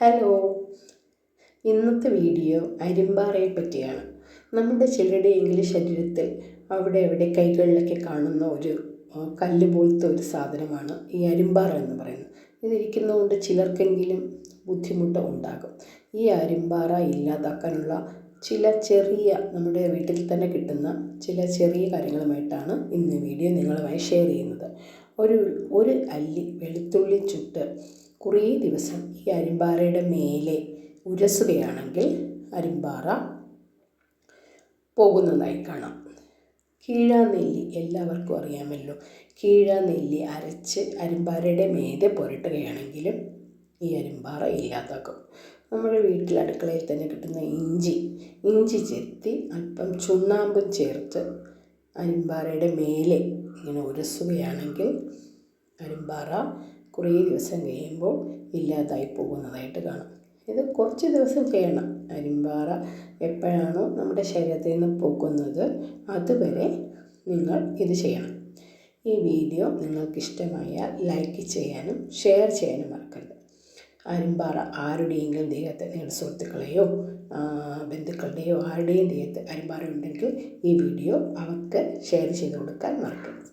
Hello, ഇന്നത്തെ video അരിമ്പാറയെ പറ്റിയാണ്. നമ്മുടെ ചിലരുടെയെങ്കിലും ശരീരത്തിൽ അവിടെ അവിടെ കൈകളിലൊക്കെ കാണുന്ന ഒരു കല്ല് പോലത്തെ ഒരു സാധനമാണ് ഈ അരിമ്പാറ എന്ന് പറയുന്നത്. ഇതിരിക്കുന്നതുകൊണ്ട് ചിലർക്കെങ്കിലും ബുദ്ധിമുട്ട് ഉണ്ടാകും. ഈ അരിമ്പാറ ഇല്ലാതാക്കാനുള്ള ചില ചെറിയ നമ്മുടെ വീട്ടിൽ തന്നെ കിട്ടുന്ന ചില ചെറിയ കാര്യങ്ങളുമായിട്ടാണ് ഇന്ന് വീഡിയോ നിങ്ങളുമായി ഷെയർ ചെയ്യുന്നത്. ഒരു അല്ലി വെളുത്തുള്ളി ചുട്ട് കുറേ ദിവസം ഈ അരിമ്പാറയുടെ മേലെ ഉരസുകയാണെങ്കിൽ അരിമ്പാറ പോകുന്നതായി കാണാം. കീഴാനെല്ലി എല്ലാവർക്കും അറിയാമല്ലോ. കീഴാനെല്ലി അരച്ച് അരിമ്പാറയുടെ മേലെ പുരട്ടുകയാണെങ്കിലും ഈ അരിമ്പാറ ഇല്ലാതാക്കും. നമ്മുടെ വീട്ടിൽ അടുക്കളയിൽ തന്നെ കിട്ടുന്ന ഇഞ്ചി ചെത്തി അല്പം ചുണ്ണാമ്പും ചേർത്ത് അരിമ്പാറയുടെ മേലെ ഇങ്ങനെ ഉരസുകയാണെങ്കിൽ അരിമ്പാറ കുറേ ദിവസം കഴിയുമ്പോൾ ഇല്ലാതായി പോകുന്നതായിട്ട് കാണാം. ഇത് കുറച്ച് ദിവസം ചെയ്യണം. അരിമ്പാറ എപ്പോഴാണോ നമ്മുടെ ശരീരത്തിൽ നിന്ന് പോകുന്നത് അതുവരെ നിങ്ങൾ ഇത് ചെയ്യണം. ഈ വീഡിയോ നിങ്ങൾക്കിഷ്ടമായാൽ ലൈക്ക് ചെയ്യാനും ഷെയർ ചെയ്യാനും മറക്കരുത്. അരിമ്പാറ ആരുടെയെങ്കിലും ദേഹത്ത്, നിങ്ങളുടെ സുഹൃത്തുക്കളെയോ ബന്ധുക്കളുടെയോ ആരുടെയും ദേഹത്ത് അരിമ്പാറ ഉണ്ടെങ്കിൽ ഈ വീഡിയോ അവർക്ക് ഷെയർ ചെയ്ത് കൊടുക്കാൻ മറക്കരുത്.